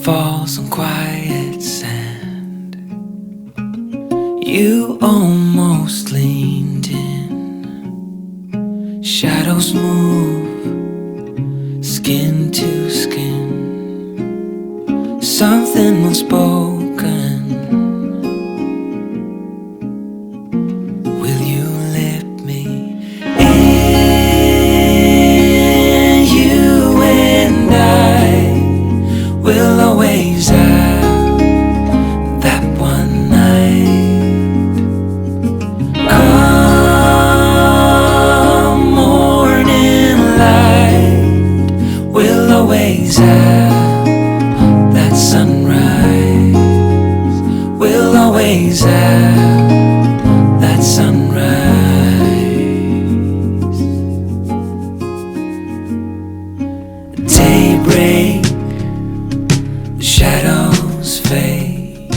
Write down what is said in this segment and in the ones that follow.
falls on quiet sand. You almost leaned in. Shadows move, skin to skin. Something unspoken. Will you let me in? You and I will always have that one night. Come morning light, we'll always have that sunrise. We'll always have that sunrise. Daybreak, the shadows fade.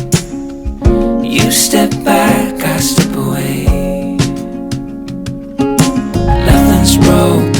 You step back, I step away. Nothing's broken.